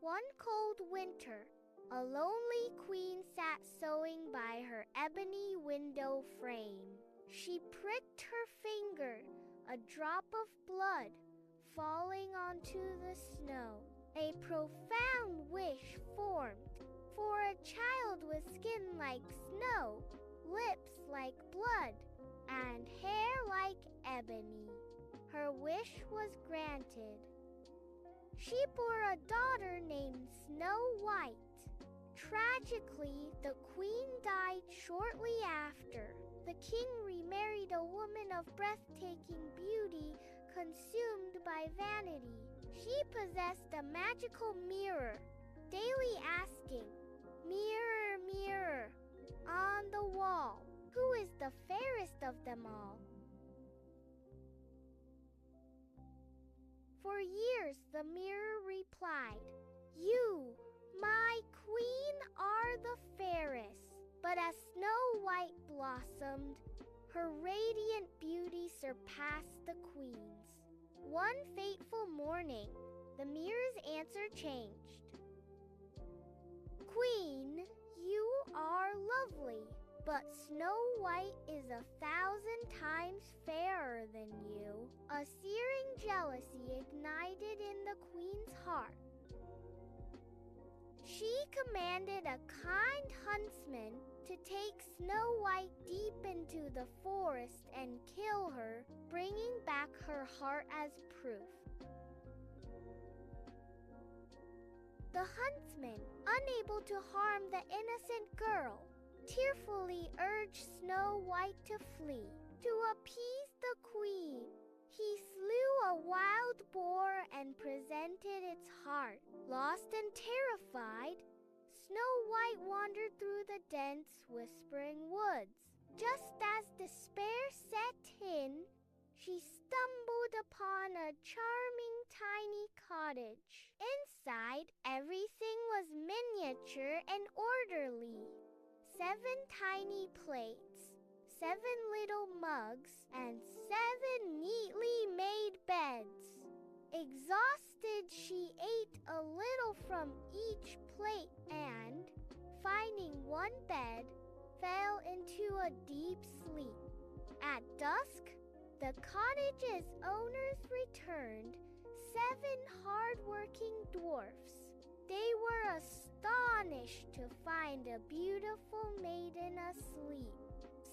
One cold winter, a lonely queen sat sewing by her ebony window frame. She pricked her finger, a drop of blood falling onto the snow. A profound wish formed for a child with skin like snow, lips like blood, and hair like ebony. Her wish was granted. She bore a daughter named Snow White. Tragically, the queen died shortly after. The king remarried a woman of breathtaking beauty, consumed by vanity. She possessed a magical mirror, daily asking, "Mirror, mirror, on the wall, who is the fairest of them all?" For years the mirror replied, "You, my queen, are the fairest." But as Snow White blossomed, her radiant beauty surpassed the queen's. One fateful morning, the mirror's answer changed. "Queen, you are lovely, but Snow White is 1,000 times fairer than you." A searing jealousy ignited in the queen's heart. She commanded a kind huntsman to take Snow White deep into the forest and kill her, bringing back her heart as proof. The huntsman, unable to harm the innocent girl, tearfully urged Snow White to flee. To appease the queen, he slew a wild boar and presented its heart. Lost and terrified, Snow White wandered through the dense, whispering woods. Just as despair set in, she stumbled upon a charming tiny cottage. Inside, everything was miniature and orderly. 7 tiny plates, 7 little mugs, and 7 neatly made beds. Exhausted, she ate a little from each plate and, finding one bed, fell into a deep sleep. At dusk, the cottage's owners returned, 7 hard-working dwarfs. They were astonished to find a beautiful maiden asleep.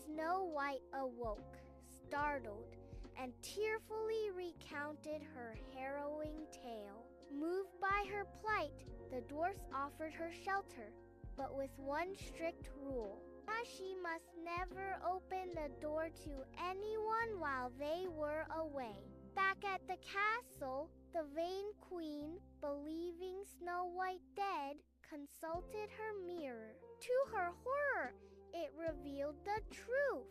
Snow White awoke, startled, and tearfully recounted her harrowing tale. Moved by her plight, the dwarfs offered her shelter, but with one strict rule: that she must never open the door to anyone while they were away. Back at the castle, the vain queen, believing Snow White dead, consulted her mirror. To her horror, it revealed the truth.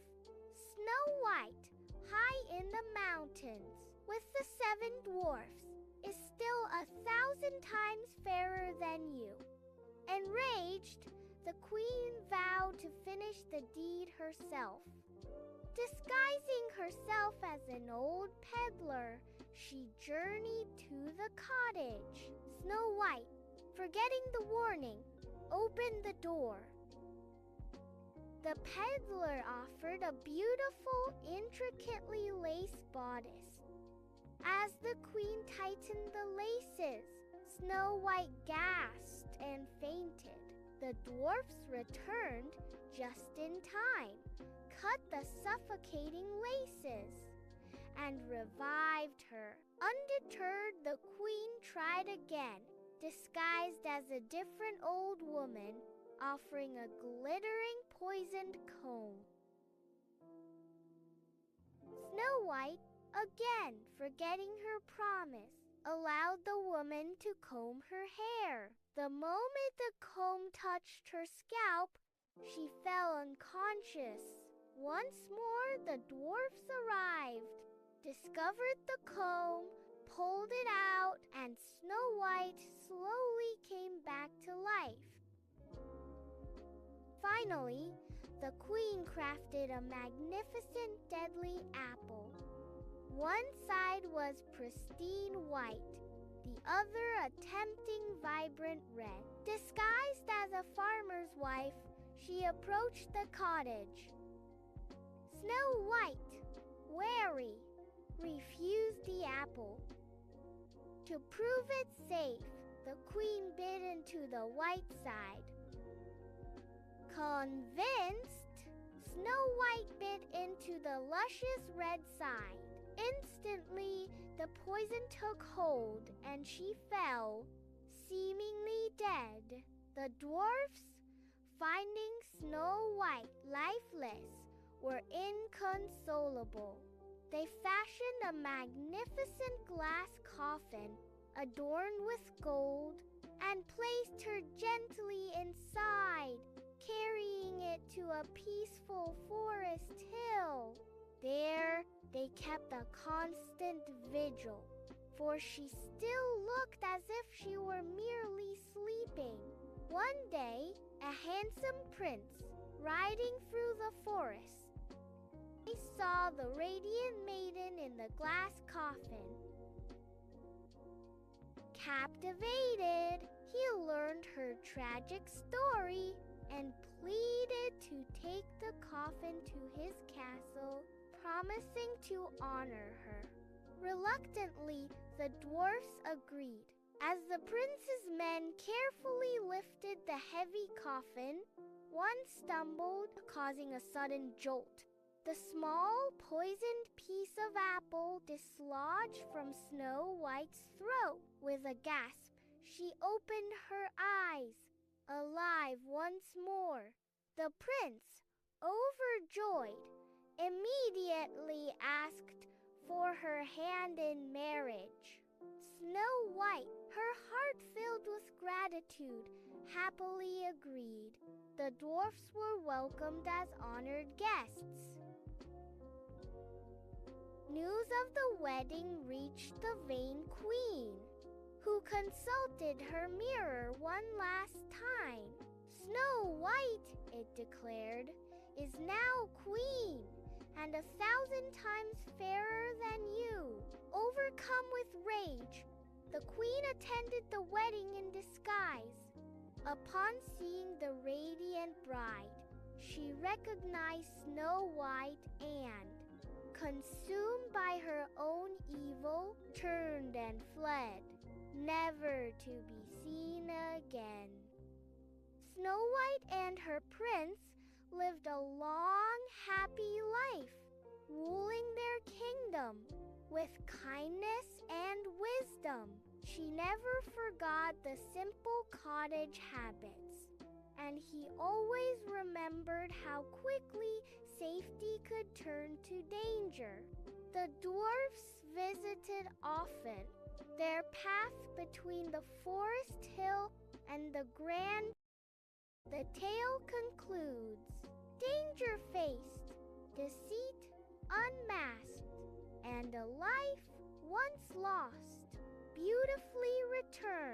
Snow White, high in the mountains, with the 7 dwarfs, is still 1,000 times fairer than you. Enraged, the queen vowed to finish the deed herself. Disguising herself as an old peddler, she journeyed to the cottage. Snow White, forgetting the warning, opened the door. The peddler offered a beautiful, intricately laced bodice. As the queen tightened the laces, Snow White gasped and fainted. The dwarfs returned just in time, cut the suffocating laces, and revived her. Undeterred, the queen tried again, disguised as a different old woman, offering a glittering poisoned comb. Snow White, again forgetting her promise, allowed the woman to comb her hair. The moment the comb touched her scalp, she fell unconscious. Once more the dwarfs arrived, discovered the comb, pulled it out, and Snow White slowly came back to life. Finally, the queen crafted a magnificent deadly apple. One side was pristine white, the other a tempting, vibrant red. Disguised as a farmer's wife, she approached the cottage. Snow White, wary, refused the apple. To prove it safe, the queen bit into the white side. Convinced, Snow White bit into the luscious red side. Instantly, the poison took hold and she fell, seemingly dead. The dwarfs, finding Snow White lifeless, were inconsolable. They fashioned a magnificent glass coffin adorned with gold and placed her gently inside, carrying it to a peaceful forest hill. There they kept a constant vigil, for she still looked as if she were merely sleeping. One day, a handsome prince, riding through the forest, he saw the radiant maiden in the glass coffin. Captivated, he learned her tragic story and pleaded to take the coffin to his castle, promising to honor her. Reluctantly, the dwarfs agreed. As the prince's men carefully lifted the heavy coffin, one stumbled, causing a sudden jolt. The small, poisoned piece of apple dislodged from Snow White's throat. With a gasp, she opened her eyes, alive once more. The prince, overjoyed, immediately asked for her hand in marriage. Snow White, her heart filled with gratitude, happily agreed. The dwarfs were welcomed as honored guests. News of the wedding reached the vain queen, who consulted her mirror one last time. Snow White, it declared, is now queen, and 1,000 times fairer than you. Overcome with rage, the queen attended the wedding in disguise. Upon seeing the radiant bride, she recognized Snow White and, consumed by her own evil, turned and fled, never to be seen again. Snow White and her prince lived a long, happy life, ruling their kingdom with kindness and wisdom. She never forgot the simple cottage habits, and he always remembered how quickly safety could turn to danger. The dwarfs visited often. Their path between the forest hill and the grand. The tale concludes. Danger faced, deceit unmasked, and a life once lost beautifully returned.